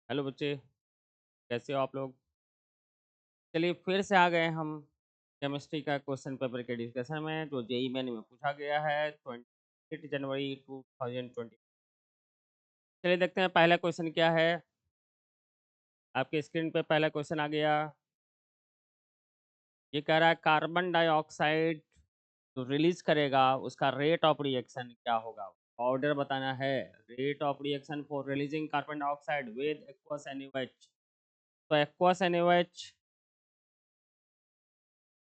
Hello बच्चे, कैसे हो आप लोग? चलिए फिर से आ गए हम केमिस्ट्री का क्वेश्चन पेपर के डिस्कशन में जो जेईई मेन में पूछा गया है 28 जनवरी 2020। चलिए देखते हैं पहला क्वेश्चन क्या है। आपके स्क्रीन पे पहला क्वेश्चन आ गया। ये कह रहा है कार्बन डाइऑक्साइड जो रिलीज करेगा उसका रेट ऑफ रिएक्शन क्या होगा। ऑर्डर बताना है। Rate of reaction for releasing carbon dioxide with aqueous NaOH। तो एक्वस NaOH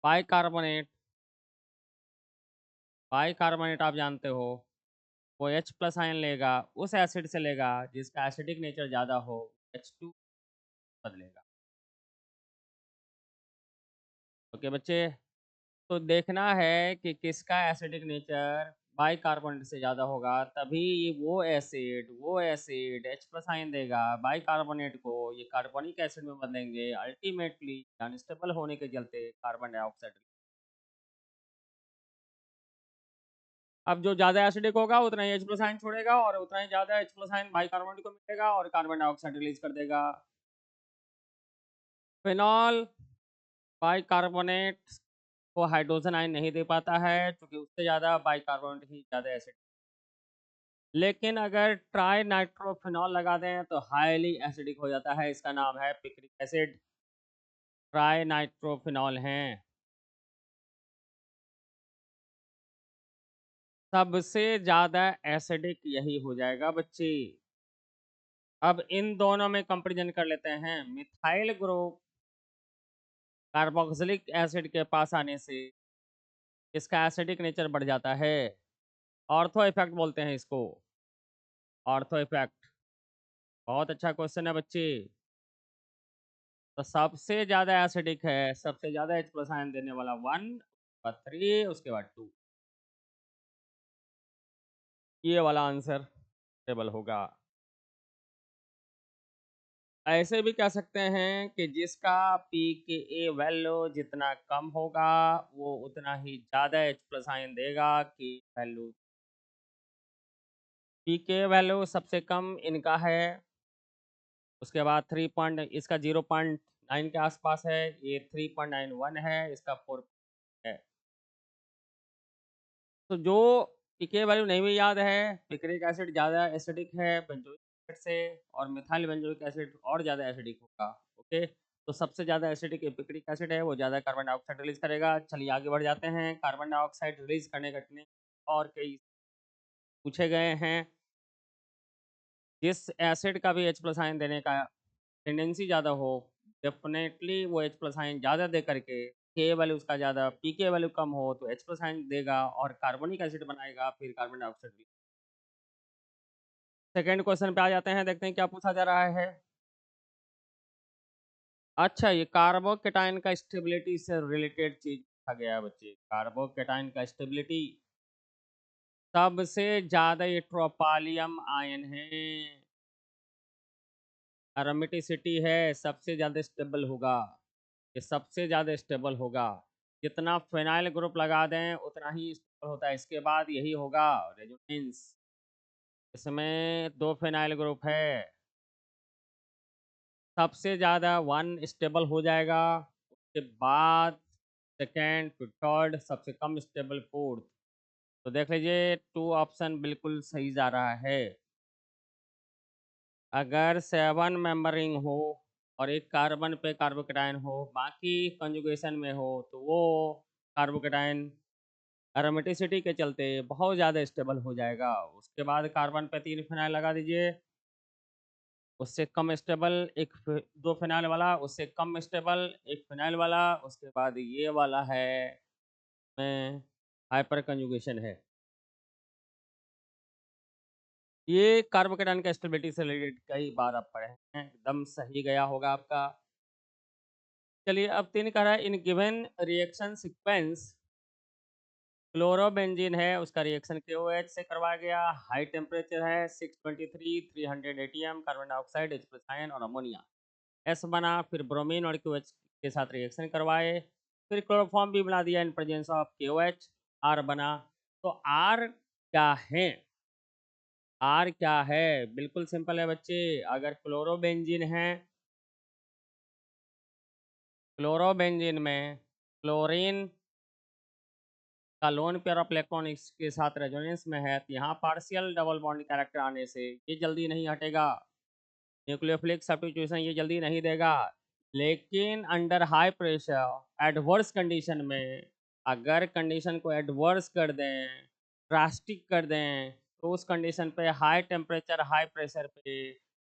बाइकार्बोनेट बाइकार्बोनेट आप जानते हो वो H+ आयन लेगा, उस एसिड से लेगा जिसका एसिडिक नेचर ज़्यादा हो, H2 बदलेगा। ओके बच्चे, तो देखना है कि किसका एसिडिक नेचर बाइकार्बोनेट से ज़्यादा होगा, तभी वो एसिड H+ आयन देगा बाइकार्बोनेट को, ये कार्बोनिक एसिड में बदलेंगे, अल्टीमेटली अनस्टेबल होने के चलते कार्बन डाइऑक्साइड। अब जो ज़्यादा एसिडिक होगा उतना ही H+ आयन छोड़ेगा और उतना ही ज़्यादा H+ आयन बाइकार्बोनेट को मिलेगा और कार्बन डाइऑक्साइड रिलीज कर देगा। फिनॉल बाइकार्बोनेट को हाइड्रोजन आयन नहीं दे पाता है क्योंकि उससे ज़्यादा बाइकार्बोनेट ही ज़्यादा एसिड। लेकिन अगर ट्राई नाइट्रोफिनॉल लगा दें तो हाईली एसिडिक हो जाता है, इसका नाम है पिक्रिक एसिड। ट्राई नाइट्रोफिनॉल हैं सबसे ज़्यादा एसिडिक, यही हो जाएगा बच्चे। अब इन दोनों में कंपैरिजन कर लेते हैं। मिथाइल ग्रुप कार्बोक्सिलिक एसिड के पास आने से इसका एसिडिक नेचर बढ़ जाता है। ऑर्थो इफेक्ट बोलते हैं इसको, ऑर्थो इफेक्ट। बहुत अच्छा क्वेश्चन है बच्चे। तो सबसे ज़्यादा एसिडिक है, सबसे ज़्यादा H+ आयन देने वाला 1, उसके बाद 3, उसके बाद 2। ये वाला आंसर टेबल होगा। ऐसे भी कह सकते हैं कि जिसका pKa वैल्यू जितना कम होगा वो उतना ही ज़्यादा H+ आयन देगा कि वैल्यू। pKa वैल्यू सबसे कम इनका है, उसके बाद 3 पॉइंट, इसका 0.9 के आसपास है, ये 3.91 है, इसका 4 है। तो जो पीके वैल्यू नहीं भी याद है, पिक्रिक एसिड ज़्यादा एसिडिक है बेंजोइक एसिड से, और मिथाइल बेंजोइक एसिड और ज़्यादा एसिडिक होगा। ओके, तो सबसे ज़्यादा एसिडिक पिक्रिक एसिड है, वो ज़्यादा कार्बन डाइऑक्साइड रिलीज करेगा। चलिए आगे बढ़ जाते हैं। कार्बन डाइऑक्साइड रिलीज करने का टेक्निक और कई पूछे गए हैं। जिस एसिड का भी H+ आयन देने का टेंडेंसी ज़्यादा हो, डेफिनेटली वो H+ आयन ज़्यादा दे करके के वैल्यू उसका ज़्यादा, पीके वैल्यू कम हो तो H+ आयन देगा और कार्बोनिक एसिड बनाएगा, फिर कार्बन डाइऑक्साइड। सेकंड क्वेश्चन पे आ जाते हैं, देखते हैं क्या पूछा जा रहा है। अच्छा, ये कार्बोकेटाइन का स्टेबिलिटी से रिलेटेड चीज पूछा गया है बच्चे। कार्बोकेटाइन का स्टेबिलिटी, सबसे ज्यादा ये ट्रोपालियम आयन है, एरोमेटिसिटी है, सबसे ज्यादा स्टेबल होगा। ये सबसे ज्यादा स्टेबल होगा। जितना फिनाइल ग्रुप लगा दें उतना ही स्टेबल होता है। इसके बाद यही होगा रेजोनेंस। इसमें 2 फिनाइल ग्रुप है, सबसे ज़्यादा 1 स्टेबल हो जाएगा, उसके बाद सेकंड, फिर थर्ड, सबसे कम स्टेबल फोर्थ। तो देख लीजिए 2 ऑप्शन बिल्कुल सही जा रहा है। अगर 7 मेंबरिंग हो और एक कार्बन पे कार्बोकेटाइन हो, बाकी कंजुगेशन में हो, तो वो कार्बोकेटाइन एरोमेटिसिटी के चलते बहुत ज़्यादा स्टेबल हो जाएगा। उसके बाद कार्बन पे 3 फिनाइल लगा दीजिए, उससे कम स्टेबल एक 2 फिनाइल वाला, उससे कम स्टेबल एक फिनाइल वाला, उसके बाद ये वाला है में हाइपर कंजुगेशन है। ये कार्बोकेटाइन का स्टेबिलिटी से रिलेटेड कई बार आप पढ़े हैं, एकदम सही गया होगा आपका। चलिए अब 3 कह रहा है, in given reaction sequence chlorobenzene है, उसका रिएक्शन KOH से करवाया गया, हाई टेम्परेचर है 623 300 ATM, carbon dioxide H+ ion और अमोनिया एस बना, फिर ब्रोमीन और क्यूएच के साथ रिएक्शन करवाए, फिर क्लोरोफॉर्म भी बना दिया in presence of KOH, R बना। तो आर क्या है? आर क्या है? बिल्कुल सिंपल है बच्चे। अगर क्लोरोबेंजीन है, क्लोरोबेंजीन में क्लोरीन का लोन पेयर ऑफ इलेक्ट्रॉन के साथ रेजोनेंस में है, तो यहाँ पार्शियल डबल बॉन्ड कैरेक्टर आने से ये जल्दी नहीं हटेगा। न्यूक्लियोफिलिक सब्स्टिट्यूशन ये जल्दी नहीं देगा। लेकिन under high pressure adverse condition में, अगर कंडीशन को एडवर्स कर दें, ड्रास्टिक कर दें, तो उस कंडीशन पे हाई टेम्परेचर हाई प्रेशर पे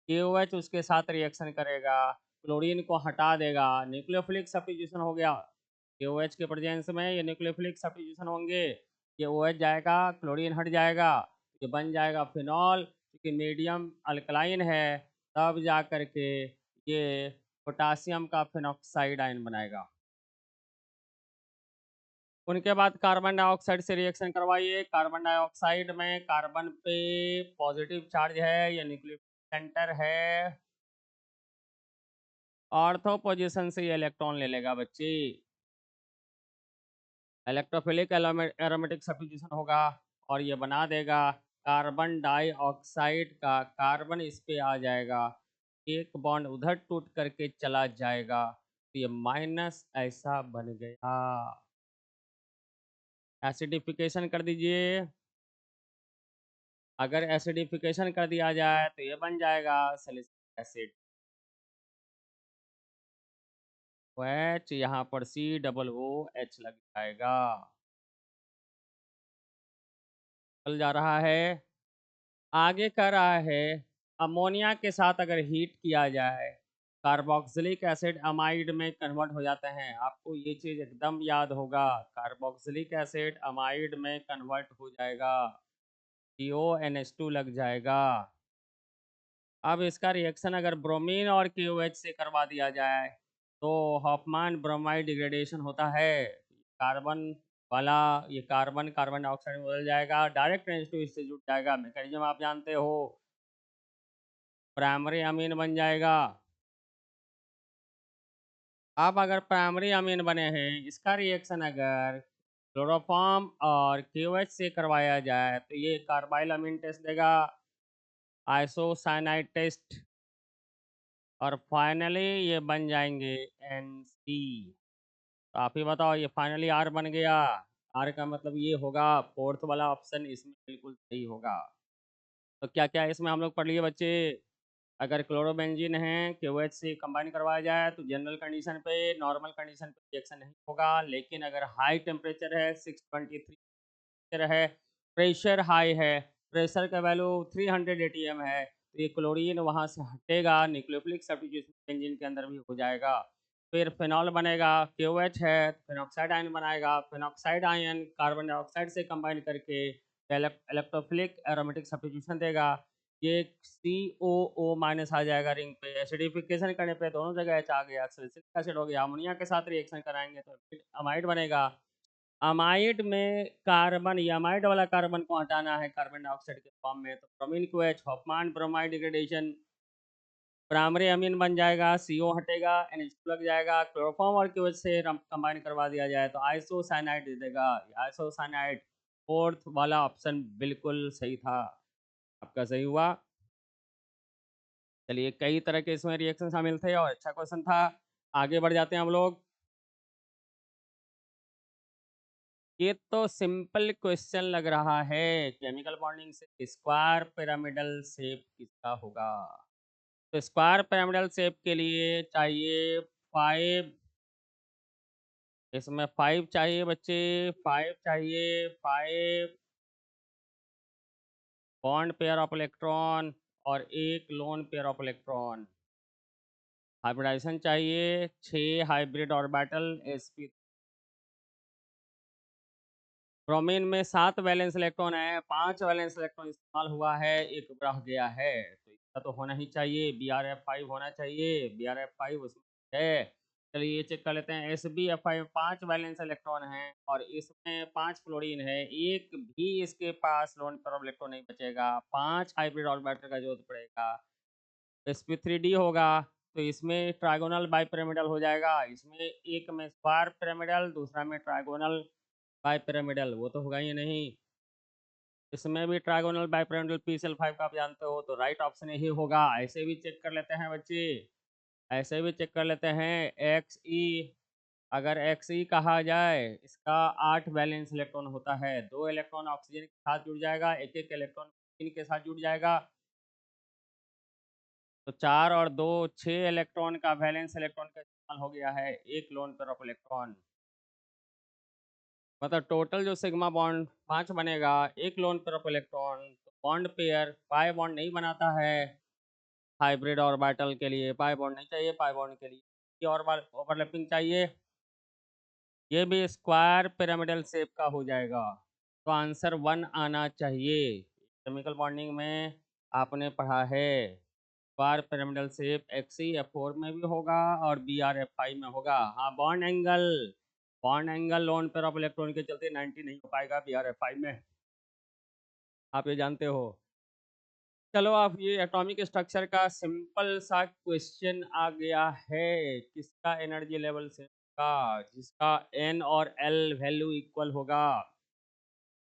KOH उसके साथ रिएक्शन करेगा, क्लोरीन को हटा देगा, न्यूक्लियोफिलिक सब्स्टिट्यूशन हो गया। KOH के प्रेजेंस में ये न्यूक्लियोफिलिक सब्स्टिट्यूशन होंगे, ये OH जाएगा, क्लोरीन हट जाएगा, ये बन जाएगा फिनॉल। क्योंकि मीडियम अल्कलाइन है, तब जा कर के ये पोटासियम का फिनॉक्साइड आयन बनाएगा। उनके बाद कार्बन डाइऑक्साइड से रिएक्शन करवाइए। कार्बन डाइऑक्साइड में कार्बन पे पॉजिटिव चार्ज है, ये न्यूक्लियर सेंटर है, ऑर्थो पोजीशन से ये इलेक्ट्रॉन ले लेगा बच्चे। इलेक्ट्रोफिलिक एरोमेटिक सब्स्टिट्यूशन होगा और ये बना देगा कार्बन डाइऑक्साइड का, कार्बन इस पे आ जाएगा, एक बॉन्ड उधर टूट करके चला जाएगा, तो ये माइनस ऐसा बन गया। एसिडिफिकेशन कर दीजिए। अगर एसिडिफिकेशन कर दिया जाए तो ये बन जाएगा सैलिसिलिक एसिड। OH यहाँ पर COOH लग जाएगा। चल जा रहा है। आगे कह रहा है अमोनिया के साथ अगर हीट किया जाए, कार्बोक्सिलिक एसिड अमाइड में कन्वर्ट हो जाते हैं। आपको ये चीज़ एकदम याद होगा, कार्बोक्सिलिक एसिड अमाइड में कन्वर्ट हो जाएगा, CONH2 लग जाएगा। अब इसका रिएक्शन अगर ब्रोमीन और KOH से करवा दिया जाए तो हॉफमान ब्रोमाइड डिग्रेडेशन होता है। कार्बन वाला ये कार्बन कार्बन डाइऑक्साइड में बदल जाएगा, डायरेक्ट H2 इससे जुड़ जाएगा। मैकेनिज्म आप जानते हो, प्राइमरी अमीन बन जाएगा। अब अगर प्राइमरी अमीन बने हैं, इसका रिएक्शन अगर क्लोरोफॉर्म और KOH से करवाया जाए तो ये कार्बाइल अमीन टेस्ट देगा, आइसोसाइनाइड टेस्ट, और फाइनली ये बन जाएंगे NC। तो आप ही बताओ, ये फाइनली R बन गया। R का मतलब ये होगा, फोर्थ वाला ऑप्शन इसमें बिल्कुल सही होगा। तो क्या क्या इसमें हम लोग पढ़ लिए बच्चे? अगर क्लोरोबेंजीन है, KOH से कंबाइन करवाया जाए तो जनरल कंडीशन पे, नॉर्मल कंडीशन पे रिएक्शन नहीं होगा। लेकिन अगर हाई टेम्परेचर है, 623 है, प्रेशर हाई है, प्रेशर का वैल्यू 300 ATM है, तो ये क्लोरीन वहाँ से हटेगा, न्यूक्लियोफिलिक सब्स्टिट्यूशन बेंजीन के अंदर भी हो जाएगा। फिर फिनॉल बनेगा, KOH है, फिनॉक्साइड आयन बनाएगा, फिनॉक्साइड आयन कार्बन डाइऑक्साइड से कंबाइन करके इलेक्ट्रोफिलिक एरोमेटिक सब्स्टिट्यूशन देगा। ये COO माइनस आ जाएगा रिंग पे, एसिडिफिकेशन करने पे दोनों जगह H आ गया, सैलिसिलिक एसिड हो गया। अमोनिया के साथ रिएक्शन कराएंगे तो फिर अमाइड बनेगा। अमाइड में कार्बन, ये अमाइड वाला कार्बन को हटाना है कार्बन डाइऑक्साइड के फॉर्म में, तो bromine KOH Hofmann bromide degradation, primary amine बन जाएगा, CO हटेगा, NH2 लग जाएगा। क्लोरोफॉर्म और KOH से कंबाइन करवा दिया जाए तो आइसोसाइनाइड दे देगा, आइसोसाइनाइड। फोर्थ वाला ऑप्शन बिल्कुल सही था, आपका सही हुआ। चलिए, कई तरह के इसमें रिएक्शन शामिल थे और अच्छा क्वेश्चन था। आगे बढ़ जाते हैं हम लोग। ये तो सिंपल क्वेश्चन लग रहा है, केमिकल बॉन्डिंग से स्क्वायर पिरामिडल शेप किसका होगा? तो स्क्वायर पिरामिडल शेप के लिए चाहिए 5, इसमें 5 चाहिए बच्चे, 5 चाहिए, 5 बॉन्ड पेयर ऑफ इलेक्ट्रॉन और एक lone pair of electron. Hybridization चाहिए 6 हाइब्रिड ऑर्बिटल sp। ब्रोमीन में 7 वैलेंस इलेक्ट्रॉन है, 5 वैलेंस इलेक्ट्रॉन इस्तेमाल हुआ है, एक रह गया है, तो इसका तो होना ही चाहिए, BrF5 होना चाहिए, BrF5 उसमें है। चलिए ये चेक कर लेते हैं, SbF5 5 वैलेंस इलेक्ट्रॉन है और इसमें 5 फ्लोरीन है, एक भी इसके पास लोन पेयर ऑफ इलेक्ट्रॉन नहीं बचेगा, 5 हाइब्रिड ऑर्बिटल का जरूरत पड़ेगा। sp3d होगा, तो इसमें ट्राइगोनल बाइपिरामिडल हो जाएगा, इसमें एक में स्क्वायर पिरामिडल, दूसरा में ट्राइगोनल बाइपिरामिडल, वो तो होगा ही नहीं। इसमें भी ट्रायगोनल बाइपिरामिडल PCl5 का आप जानते हो, तो राइट ऑप्शन यही होगा। ऐसे भी चेक कर लेते हैं बच्चे, ऐसे भी चेक कर लेते हैं। XE, अगर XE कहा जाए, इसका 8 वैलेंस इलेक्ट्रॉन होता है। 2 इलेक्ट्रॉन ऑक्सीजन के साथ जुड़ जाएगा, एक एक इलेक्ट्रॉन के साथ जुड़ जाएगा, तो 4 और 2 6 इलेक्ट्रॉन का वैलेंस इलेक्ट्रॉन का इस्तेमाल हो गया है एक लोन पेयर ऑफ इलेक्ट्रॉन। मतलब टोटल जो सिग्मा बॉन्ड 5 बनेगा एक लोन पेयर ऑफ इलेक्ट्रॉन। तो बॉन्ड पेयर पाई बॉन्ड नहीं बनाता है हाइब्रिड ऑर्बिटल के लिए, पाई बॉन्ड नहीं चाहिए पाई बॉन्ड के लिए, ये ओवरलैपिंग चाहिए। ये भी स्क्वायर पिरामिडल शेप का हो जाएगा, तो आंसर 1 आना चाहिए। केमिकल बॉन्डिंग में आपने पढ़ा है स्क्वायर पिरामिडल शेप XeF4 में भी होगा और BrF5 में होगा। हाँ, bond angle loan pair of electron के चलते 90 नहीं हो पाएगा BrF5 में, आप ये जानते हो। चलो, आप ये एटॉमिक स्ट्रक्चर का सिंपल सा क्वेश्चन आ गया है। किसका एनर्जी लेवल से का जिसका N और L वैल्यू इक्वल होगा,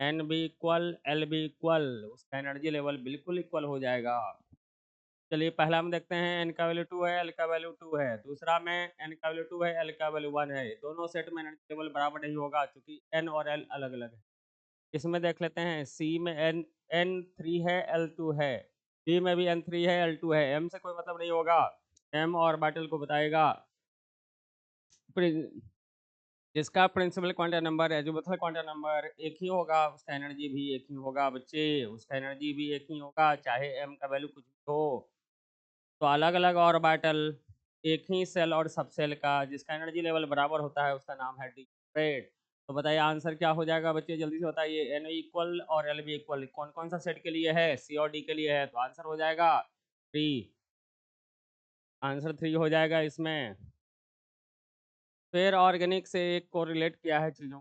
N भी इक्वल L भी इक्वल, उसका एनर्जी लेवल बिल्कुल इक्वल हो जाएगा। चलिए, पहला हम देखते हैं N का वैल्यू 2 है, L का वैल्यू 2 है। दूसरा में N का वैल्यू 2 है, L का वैल्यू 1 है। दोनों सेट में एनर्जी लेवल बराबर नहीं होगा क्योंकि N और L अलग अलग है। इसमें देख लेते हैं, C में N3 है, L2 है। D में भी N3 है, L2 है। M से कोई मतलब नहीं होगा, M और ऑर्बिटल को बताएगा। जिसका principal quantum number azimuthal quantum number एक ही होगा, उसका एनर्जी भी एक ही होगा बच्चे, उसका एनर्जी भी एक ही होगा, चाहे M का वैल्यू कुछ भी हो। तो अलग अलग ऑर्बिटल, एक ही सेल और सब सेल का जिसका एनर्जी लेवल बराबर होता है उसका नाम है डी स्प्रेड। तो बताइए आंसर क्या हो जाएगा बच्चे, जल्दी से बताइए। N इक्वल और L भी इक्वल कौन कौन सा सेट के लिए है, C और D के लिए है, तो आंसर हो जाएगा 3। आंसर 3 हो जाएगा इसमें। फिर ऑर्गेनिक से एक कोरिलेट किया है चीज़ों,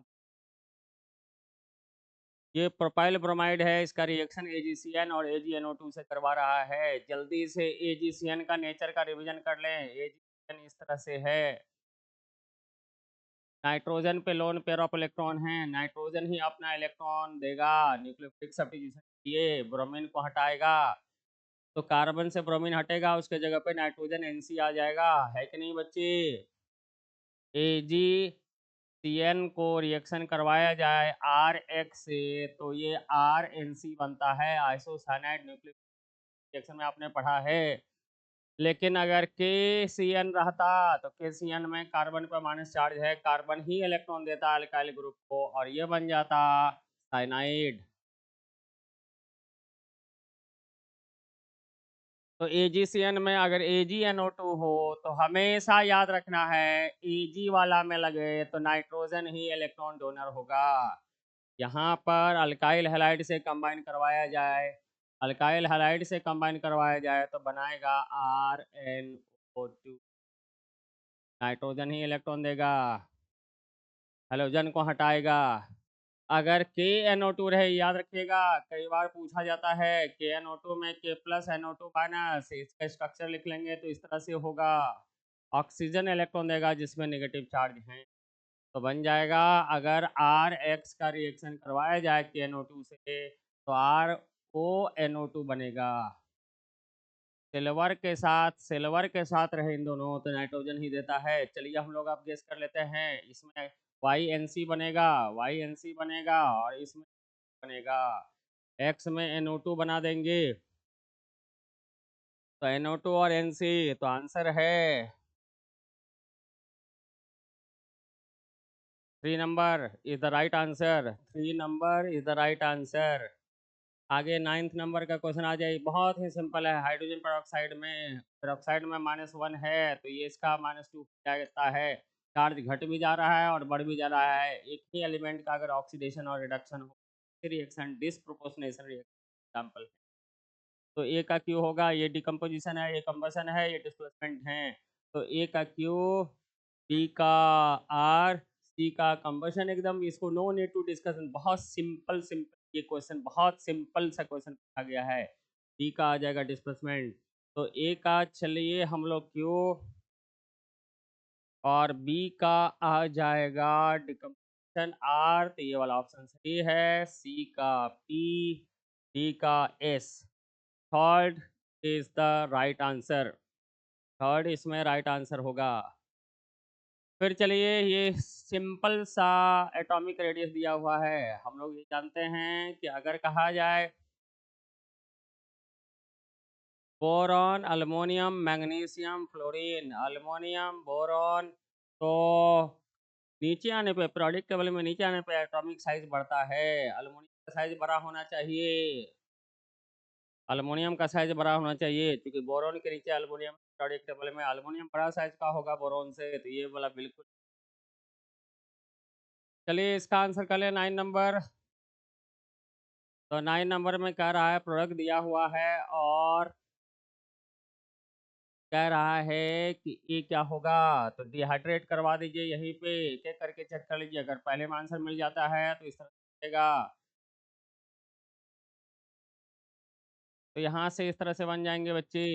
ये प्रोपाइल ब्रोमाइड है, इसका रिएक्शन AgCN और AgNO2 से करवा रहा है। जल्दी से AgCN का नेचर का रिवीजन कर लें। AgCN इस तरह से है, नाइट्रोजन पे लोन पेयर ऑफ इलेक्ट्रॉन है, नाइट्रोजन ही अपना इलेक्ट्रॉन देगा न्यूक्लियोफिलिक सब्स्टिट्यूशन के लिए, ब्रोमीन को हटाएगा, तो कार्बन से ब्रोमीन हटेगा, उसके जगह पे नाइट्रोजन NC आ जाएगा, है कि नहीं बच्चे। AgCN को रिएक्शन करवाया जाए RX से, तो ये RNC बनता है, आइसोसाइनाइड न्यूक्लिक रिएक्शन में आपने पढ़ा है। लेकिन अगर KCN रहता तो KCN में कार्बन पर माइनस चार्ज है, कार्बन ही इलेक्ट्रॉन देता अल्काइल ग्रुप को और ये बन जाता साइनाइड। तो AgCN में अगर AgNO2 हो तो हमेशा याद रखना है Ag वाला में लगे तो नाइट्रोजन ही इलेक्ट्रॉन डोनर होगा। यहाँ पर अल्काइल हैलाइड से कंबाइन करवाया जाए, अल्काइल हैलाइड से कंबाइन करवाया जाए तो बनाएगा RnO2, नाइट्रोजन ही इलेक्ट्रॉन देगा, हेलोजन को हटाएगा। अगर KNO2 रहे, याद रखिएगा कई बार पूछा जाता है KNO2 में K प्लस NO2 माइनस, इसका स्ट्रक्चर लिख लेंगे तो इस तरह से होगा, ऑक्सीजन इलेक्ट्रॉन देगा जिसमें नेगेटिव चार्ज है, तो बन जाएगा अगर RX का रिएक्शन करवाया जाए KNO2 से तो RONO2 बनेगा। सिल्वर के साथ रहे इन दोनों तो नाइट्रोजन ही देता है। चलिए हम लोग अब गेस कर लेते हैं, इसमें YNC बनेगा, YNC बनेगा और इसमें बनेगा, X में NO2 बना देंगे तो NO2 और NC, तो आंसर है 3 number is the right answer, 3 number is the right answer. आगे 9th नंबर का क्वेश्चन आ जाए, बहुत ही सिंपल है। हाइड्रोजन पेरोक्साइड में -1 है तो ये इसका -2 जाता है, चार्ज घट भी जा रहा है और बढ़ भी जा रहा है। एक ही एलिमेंट का अगर ऑक्सीडेशन और रिडक्शन हो, रिएक्शन डिसप्रोपोर्शनेशन रिएक्शन एग्जाम्पल, तो ए का क्यू होगा, ये डिकम्पोजिशन है, ये कंबसन है, ये डिस्प्लेसमेंट है, तो ए का क्यू, बी का आर, सी का कंबसन। एकदम इसको नो नीड टू डिस्कशन, बहुत सिंपल सिंपल ये क्वेश्चन, बहुत सिंपल सा क्वेश्चन पूछा गया है। बी का आ जाएगा डिस्प्लेसमेंट, तो ए का चलिए हम लोग क्यू और बी का आ जाएगा डिकम्पोजिशन आर, तो ये वाला ऑप्शन सही है, सी का पी डी का S. Third is the right answer. Third इसमें राइट आंसर होगा। फिर चलिए, ये सिंपल सा एटॉमिक रेडियस दिया हुआ है। हम लोग ये जानते हैं कि अगर कहा जाए boron, aluminium, magnesium, fluorine, aluminium, boron, तो नीचे आने पे, पीरियोडिक टेबल में नीचे आने पे एटॉमिक साइज बढ़ता है। अल्मोनियम का साइज बड़ा होना चाहिए, अल्मोनियम का साइज बड़ा होना चाहिए, क्योंकि बोरॉन के नीचे अल्मोनियम, पीरियोडिक टेबल में अल्मोनियम बड़ा साइज का होगा बोरॉन से, तो ये वाला बिल्कुल। चलिए इसका आंसर कर ले 9 नंबर। तो 9 नंबर में कह रहा है प्रोडक्ट दिया हुआ है और कह रहा है कि ये क्या होगा, तो डिहाइड्रेट करवा दीजिए यहीं पे, एक एक करके चेक कर लीजिए। अगर पहले में आंसर मिल जाता है तो इस तरह बनेगा, तो यहाँ से इस तरह से बन जाएंगे बच्चे,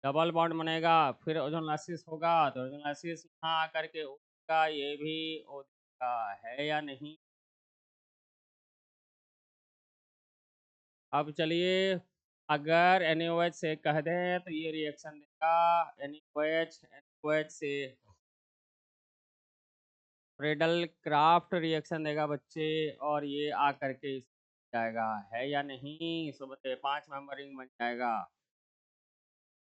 डबल बॉन्ड बनेगा। फिर ओजोनलाइसिस होगा, तो ओजोनलाइसिस यहाँ आकर के होगा, ये भी होगा, है या नहीं। अब चलिए, अगर NaOH से कह दें तो ये रिएक्शन देगा, NaOH से फ्रेडल क्राफ्ट रिएक्शन देगा बच्चे, और ये आ करके जाएगा, है या नहीं। सो बताइए, 5 नंबर रिंग बन जाएगा।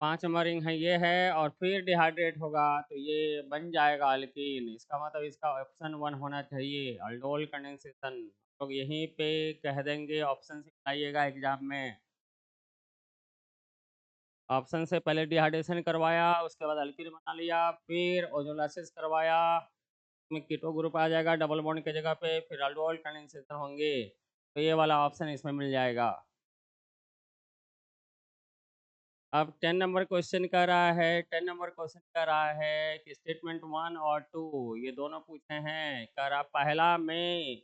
5 नंबर रिंग है, ये है, और फिर डिहाइड्रेट होगा तो ये बन जाएगा अल्कीन। इसका मतलब इसका ऑप्शन 1 होना चाहिए, अल्डोल कंडेंसेशन। तो यहीं पे कह देंगे, ऑप्शन से बताइएगा एग्जाम में। ऑप्शन से पहले डिहाइड्रेशन करवाया, उसके बाद अल्कीन बना लिया, फिर ओजोलाइसिस करवाया, में कीटो ग्रुप आ जाएगा डबल बॉन्ड की जगह पे, फिर अल्डोल कंडेंसेशन होंगे, तो ये वाला ऑप्शन इसमें मिल जाएगा। अब 10 नंबर क्वेश्चन कर रहा है, 10 नंबर क्वेश्चन कर रहा है कि स्टेटमेंट 1 और 2 ये दोनों पूछे हैं। कह रहा पहला में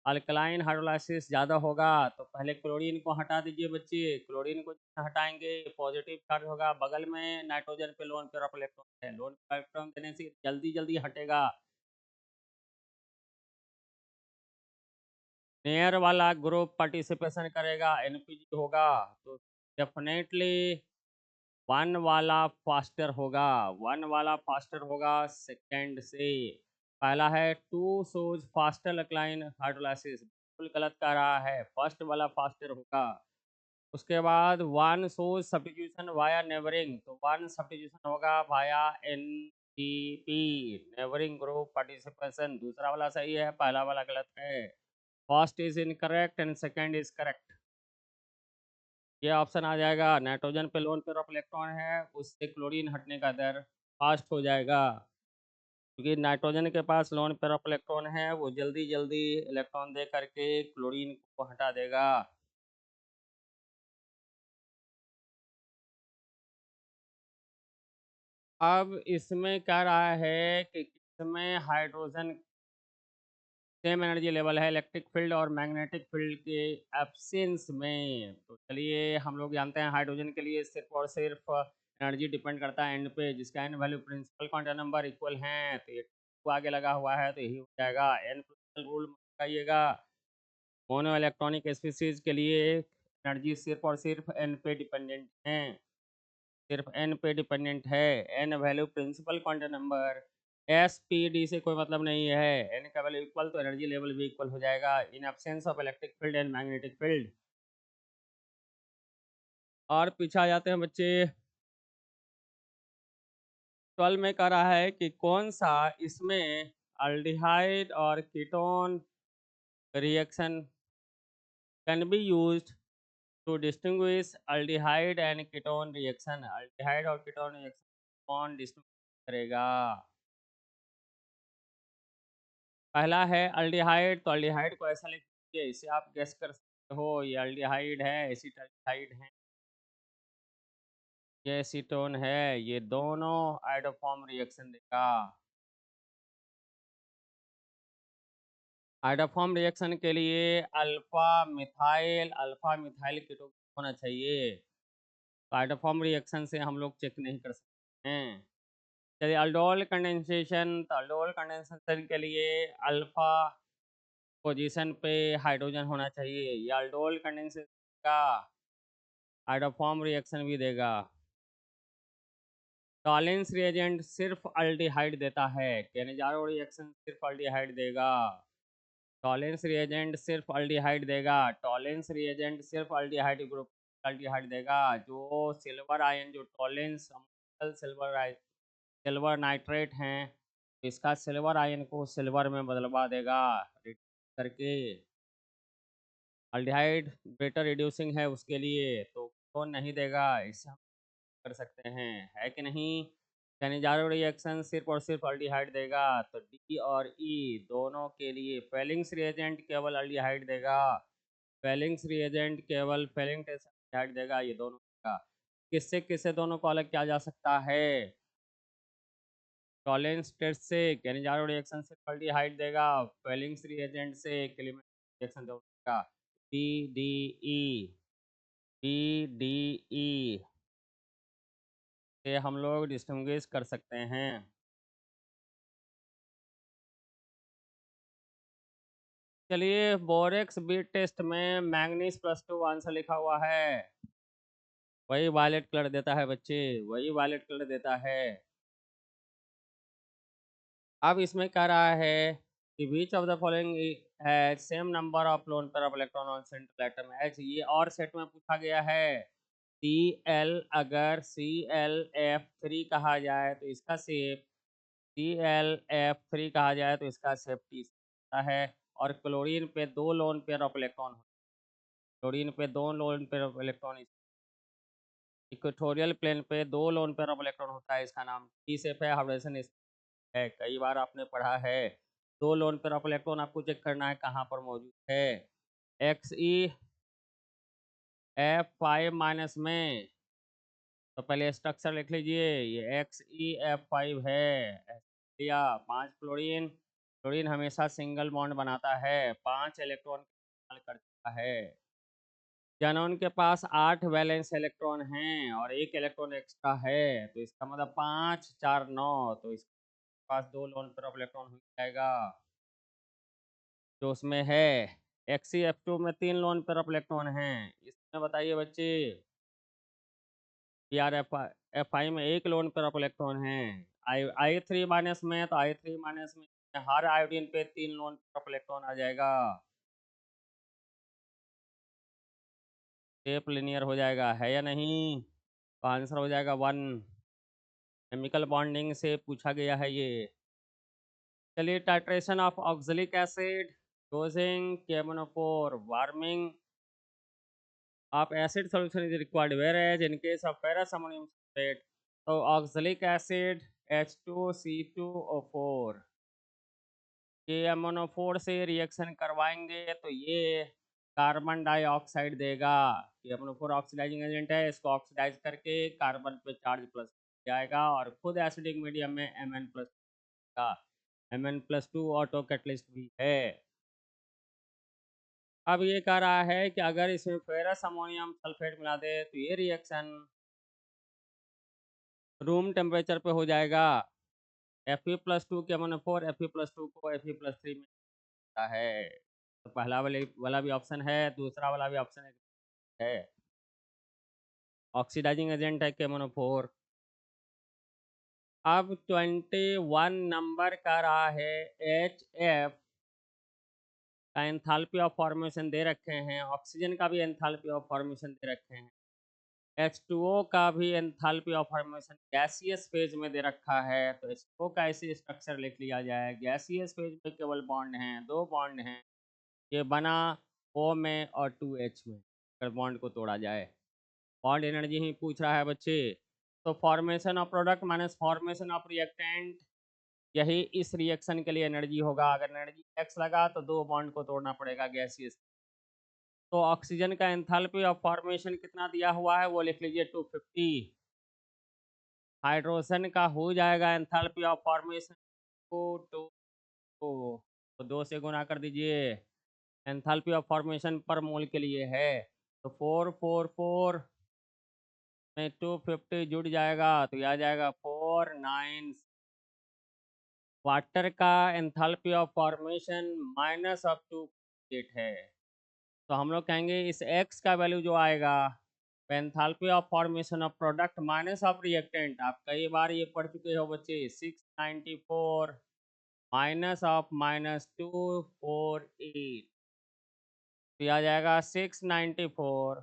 अल्कलाइन हाइड्रोलाइसिस ज़्यादा होगा, तो पहले क्लोरीन को हटा दीजिए बच्चे। क्लोरीन को हटाएंगे, पॉजिटिव चार्ज होगा, बगल में नाइट्रोजन पे लोन पेयर ऑफ इलेक्ट्रॉन है, लोन पेयर इलेक्ट्रॉन देने से जल्दी जल्दी हटेगा। नेयर वाला ग्रुप पार्टिसिपेशन करेगा, NPG होगा, तो डेफिनेटली 1 वाला फास्टर होगा, 1 वाला फास्टर होगा सेकंड से। पहला है 2 शोज फास्टर अल्कलाइन हाइड्रोलाइसिस, बिल्कुल गलत कह रहा है, फर्स्ट वाला फास्टर होगा। उसके बाद 1 शोज सब्स्टिट्यूशन वाया नेबरिंग, तो 1 सब्स्टिट्यूशन होगा via NPP, neighbouring group participation, दूसरा वाला सही है, पहला वाला गलत है। First is incorrect and second is correct. ये ऑप्शन आ जाएगा, नाइट्रोजन पे लोन पेयर ऑफ इलेक्ट्रॉन है, उससे क्लोरीन हटने का दर फास्ट हो जाएगा, क्योंकि नाइट्रोजन के पास लोन पेयर ऑफ इलेक्ट्रॉन है, वो जल्दी जल्दी इलेक्ट्रॉन दे करके क्लोरीन को हटा देगा। अब इसमें कह रहा है कि किसमें हाइड्रोजन सेम एनर्जी लेवल है इलेक्ट्रिक फील्ड और मैग्नेटिक फील्ड के एब्सेंस में। तो चलिए, हम लोग जानते हैं हाइड्रोजन के लिए सिर्फ और सिर्फ एनर्जी डिपेंड करता है एंड पे, जिसका N value principal quantum number equal हैं, तो ये टू आगे लगा हुआ है, तो यही हो जाएगा। एन रूल बताइएगा, मोनो इलेक्ट्रॉनिक स्पीसीज के लिए एनर्जी सिर्फ और सिर्फ एन पे डिपेंडेंट है, सिर्फ एन पे डिपेंडेंट है। N value principal quantum number, S P D से कोई मतलब नहीं है, एन का वैल्यू इक्वल तो एनर्जी लेवल भी इक्वल हो जाएगा in absence of electric field and magnetic field. और पीछे आ जाते हैं बच्चे, 12 में कह रहा है कि कौन सा इसमें अल्डिहाइड और ketone reaction can be used to distinguish aldehyde and ketone reaction. Aldehyde और कीटोन रिएक्शन कौन डिस्टिंग्विश करेगा। पहला है अल्डिहाइड, तो अल्डिहाइड को ऐसा लिख दीजिए, इसे आप गेस कर सकते हो, ये अल्डिहाइड है, एसिटाल्डिहाइड है, ये एसीटोन है, ये दोनों आइडोफॉर्म रिएक्शन देगा। आइडोफॉर्म रिएक्शन के लिए अल्फा मिथाइल कीटो होना चाहिए, तो आइडोफॉर्म रिएक्शन से हम लोग चेक नहीं कर सकते हैं। चलिए, अल्डोल कंडेंसेशन, तो अल्डोल कंडेंसेशन के लिए अल्फा पोजीशन पे हाइड्रोजन होना चाहिए। ये अल्डोल कंडेंसेशन का हाइड्रोफॉर्म रिएक्शन भी देगा। टॉलेंस रिएजेंट सिर्फ अल्डिहाइड देता है, केनेजारो रिएक्शन सिर्फ अल्डिहाइड देगा। टॉलेंस रिएजेंट सिर्फ अल्डिहाइड देगा। टॉलेंस रिएजेंट सिर्फ अल्डिहाइड ग्रुप अल्डिहाइड देगा। जो सिल्वर आयन, जो टॉलेंस सिल्वर नाइट्रेट हैं, इसका सिल्वर आयन को सिल्वर में बदलवा देगा करके। अल्डिहाइड बेटर रिड्यूसिंग है उसके लिए, तो कौन नहीं देगा, इससे हम कर सकते हैं, है कि नहीं। कैनिजारो रिएक्शन सिर्फ और सिर्फ अल्डिहाइड देगा, तो डी और ई दोनों के लिए। फेलिंग्स रिएजेंट केवल अल्डिहाइड देगा। फेलिंग्स रिएजेंट केवल फेलिंग टेस्ट अल्डिहाइड देगा, ये दोनों देगा। किससे किससे दोनों को अलग किया जा सकता है। टॉलेंस टेस्ट से कैनिजारो रिएक्शन से अल्डिहाइड देगा। फेलिंग्स रिएजेंट से क्लीमेट रिएक्शन देगा। D D E D D E से हम लोग डिस्टिंग्विश कर सकते हैं। चलिए, बोरेक्स बीट टेस्ट में मैंगनीज +2 आंसर लिखा हुआ है। वही वायलेट कलर देता है बच्चे, वही वायलेट कलर देता है। अब इसमें कह रहा है कि which of the following has same number of loan pair of electron on central atom H. ये और सेट में पूछा गया है। Cl अगर ClF3 कहा जाए तो इसका शेप ClF3 कहा जाए तो इसका शेप T होता है। और क्लोरीन पे 2 lone pair of electron, chlorine पे 2 lone pair of electron, equatorial plane पे 2 लोन पेयर ऑफ इलेक्ट्रॉन होता है, इसका नाम T शेप है, हाइब्रिडेशन है, कई बार आपने पढ़ा है। 2 लोन पेयर ऑफ इलेक्ट्रॉन आपको चेक करना है कहाँ पर मौजूद है। XeF5- में, तो पहले स्ट्रक्चर लिख लीजिए, ये XeF5 है, लिया 5 क्लोरीन। क्लोरीन हमेशा सिंगल बॉन्ड बनाता है, 5 इलेक्ट्रॉन इस्तेमाल करता है। ज़ेनॉन के पास 8 वैलेंस इलेक्ट्रॉन हैं और 1 इलेक्ट्रॉन एक्स्ट्रा है, तो इसका मतलब 5 4 9, तो इसके पास 2 लोन पेयर ऑफ इलेक्ट्रॉन हो जाएगा, जो उसमें है। XeF2 में 3 लोन पेयर ऑफ इलेक्ट्रॉन हैं। इसमें बताइए बच्चे, PrF5 में 1 लोन पेयर ऑफ इलेक्ट्रॉन है। I3- में, तो I3- में हर आयोडीन पे 3 लोन पेयर ऑफ इलेक्ट्रॉन आ जाएगा, शेप लिनियर हो जाएगा, है या नहीं। तो आंसर हो जाएगा 1। केमिकल बॉन्डिंग से पूछा गया है ये। चलिए, titration of oxalic acid, dosing, KMnO4, warming of acid solution is required where as in case of ferrous ammonium sulphate, तो ऑक्जेलिक एसिड H2C2O4, KMnO4 से रिएक्शन करवाएंगे तो ये कार्बन डाइऑक्साइड देगा। KMnO4 ऑक्सीडाइजिंग एजेंट है, इसको ऑक्सीडाइज करके carbon पे चार्ज प्लस जाएगा और खुद एसिडिक मीडियम में Mn+ का Mn+2 ऑटो कैटलिस्ट भी है। अब ये कह रहा है कि अगर इसमें फेरस अमोनियम सल्फेट मिला दे तो ये रिएक्शन रूम टेम्परेचर पे हो जाएगा। Fe+2 KMnO4 Fe+2 को Fe+3 में होता है, तो पहला वाला भी ऑप्शन है, दूसरा वाला भी ऑप्शन है। ऑक्सीडाइजिंग एजेंट है KMnO4। अब 21 नंबर का रहा है, HF का एंथैल्पी ऑफ फॉर्मेशन दे रखे हैं, ऑक्सीजन का भी एंथैल्पी ऑफ फॉर्मेशन दे रखे हैं, H2O का भी enthalpy of formation gaseous phase में दे रखा है, तो H2O का ऐसे स्ट्रक्चर लिख लिया जाए। गैसियस फेज में केवल बॉन्ड हैं, 2 बॉन्ड हैं, ये बना O में और 2H में, अगर बॉन्ड को तोड़ा जाए। बॉन्ड एनर्जी ही पूछ रहा है बच्चे, तो formation of product minus formation of reactant, यही इस रिएक्शन के लिए एनर्जी होगा। अगर एनर्जी X लगा तो 2 बॉन्ड को तोड़ना पड़ेगा गैसियस। तो ऑक्सीजन का एंथैल्पी ऑफ फॉर्मेशन कितना दिया हुआ है वो लिख लीजिए, 250। हाइड्रोजन का हो जाएगा एंथैल्पी ऑफ फॉर्मेशन को 2 को, तो 2 से गुना कर दीजिए, एंथैल्पी ऑफ फॉर्मेशन पर मोल के लिए है, तो 444 में 250 जुड़ जाएगा, तो यह आ जाएगा 49। वाटर का एंथैल्पी ऑफ फॉर्मेशन -2 8 है। तो हम लोग कहेंगे इस x का वैल्यू जो आएगा, enthalpy of formation of product minus of reactant, आप कई बार ये पढ़ चुके हो बच्चे, 694 माइनस ऑफ -248, तो यह आ जाएगा 694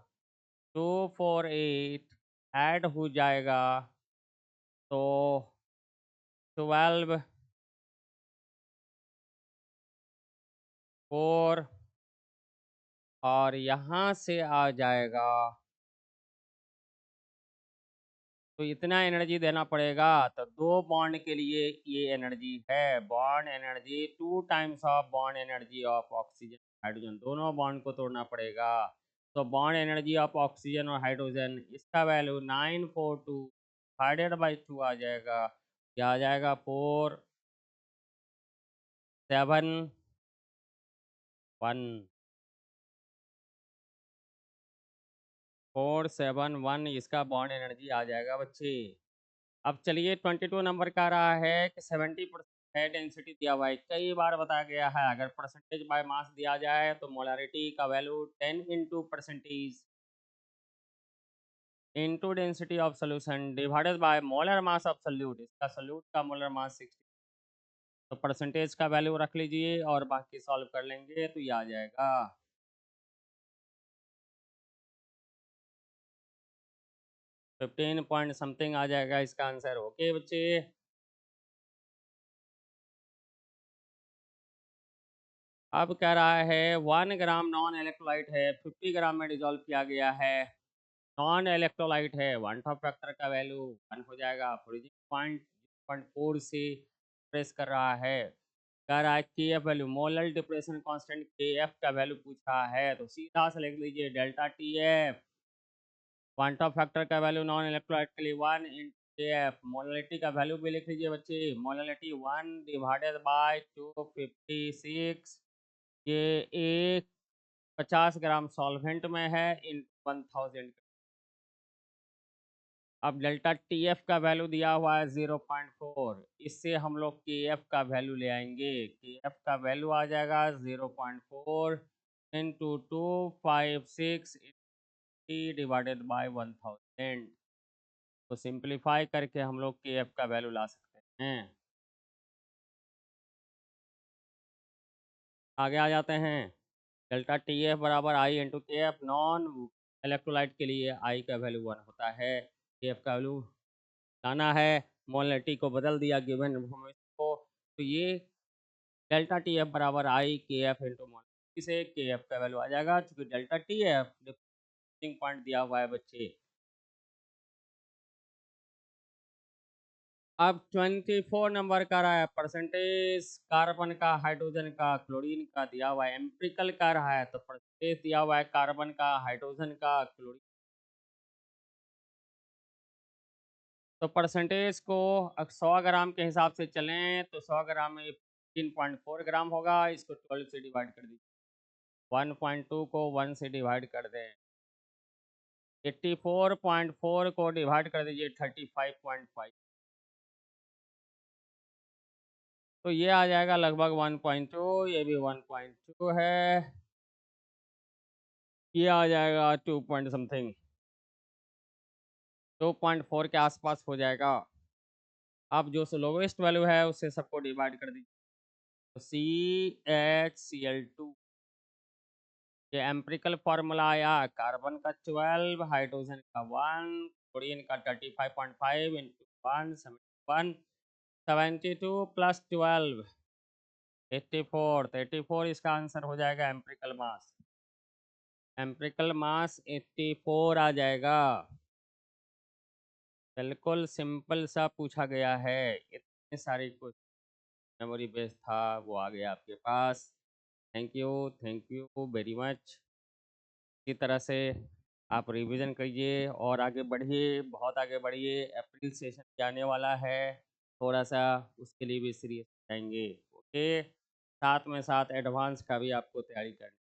248 ऐड हो जाएगा तो 12 4 और यहाँ से आ जाएगा, तो इतना एनर्जी देना पड़ेगा। तो 2 बॉन्ड के लिए ये एनर्जी है, bond energy 2 times of bond energy of oxygen hydrogen, दोनों बॉन्ड को तोड़ना पड़ेगा। तो बॉन्ड एनर्जी ऑफ ऑक्सीजन और हाइड्रोजन, इसका वैल्यू 942 डिवाइडेड बाई 2 आ जाएगा, क्या आ जाएगा 471 471 इसका बॉन्ड एनर्जी आ जाएगा बच्चे। अब चलिए 22 नंबर का रहा है कि 70% है डेंसिटी दिया हुआ है, कई बार बताया गया है अगर परसेंटेज बाय मास दिया जाए तो मोलारिटी का value 10 into percentage into density of solution divided by molar mass of solute, इसका सोल्यूट का मोलर मास 60, तो परसेंटेज का वैल्यू रख लीजिए और बाकी सॉल्व कर लेंगे तो ये आ जाएगा 15 पॉइंट समथिंग आ जाएगा इसका आंसर। ओके बच्चे, अब कह रहा है 1 ग्राम नॉन इलेक्ट्रोलाइट है 50 ग्राम में डिजोल्व किया गया है, नॉन इलेक्ट्रोलाइट है, वन टॉप फैक्टर का वैल्यू 1 हो जाएगा, फ्रीजिंग पॉइंट 0.4 से प्रेस कर रहा है, कह रहा है के F value, molar depression constant के एफ का वैल्यू पूछ रहा है, तो सीधा से लिख लीजिए delta T F, one top factor का वैल्यू नॉन इलेक्ट्रोलाइट के लिए 1 इंटू के एफ, मोलरिटी का वैल्यू भी लिख लीजिए बच्चे, मोलरिटी 1 डिवाइडेड बाय 256, ये एक 50 ग्राम सॉल्वेंट में है इन 1000। अब डेल्टा टी एफ का वैल्यू दिया हुआ है 0.4, इससे हम लोग के एफ का वैल्यू ले आएंगे, के एफ का वैल्यू आ जाएगा 0.4 इंटू 256 डिवाइडेड बाय 1000, तो सिंप्लीफाई करके हम लोग के एफ का वैल्यू ला सकते हैं। आगे आ जाते हैं, डेल्टा टी एफ बराबर आई इंटू के एफ, नॉन इलेक्ट्रोलाइट के लिए आई का वैल्यू 1 होता है, के एफ का वैल्यू लाना है, मोलरिटी को बदल दिया गिवन इन्फॉर्मेशन को, तो ये डेल्टा टी एफ बराबर आई के एफ इंटू मोलरिटी से के एफ का वैल्यू आ जाएगा, क्योंकि delta T F differentiating point दिया हुआ है बच्चे। अब 24 नंबर का रहा है, परसेंटेज कार्बन का, हाइड्रोजन का, क्लोरीन का दिया हुआ है, एम्पिरिकल का रहा है, तो परसेंटेज दिया हुआ है कार्बन का, हाइड्रोजन का, क्लोरीन, तो परसेंटेज को 100 ग्राम के हिसाब से चलें तो 100 ग्राम में 15.4 ग्राम होगा, इसको 12 से डिवाइड कर दीजिए, 1.2 को 1 से डिवाइड कर दें, 84.4 को डिवाइड कर दीजिए 35.5, तो ये आ जाएगा लगभग 1.2, ये भी 1.2 है, ये आ जाएगा 2 पॉइंट समथिंग, 2.4 के आसपास हो जाएगा। अब जो लोवेस्ट वैल्यू है उससे सबको डिवाइड कर दीजिए, तो CHCl2, ये एम्पिरिकल फार्मूला आया, कार्बन का 12, हाइड्रोजन का 1, क्लोरीन का 35.5 इंटू 1 71, 72 प्लस 12 84, तो 84 इसका आंसर हो जाएगा, एम्पिरिकल मास, एम्पिरिकल मास 84 आ जाएगा। बिल्कुल सिंपल सा पूछा गया है, इतने सारे कुछ मेमोरी बेस था वो आ गया आपके पास। Thank you very much. इसी तरह से आप रिवीजन करिए और आगे बढ़िए, बहुत आगे बढ़िए, अप्रैल सेशन जाने वाला है, थोड़ा सा उसके लिए भी सीरियस जाएंगे। ओके, साथ में साथ एडवांस का भी आपको तैयारी करनी।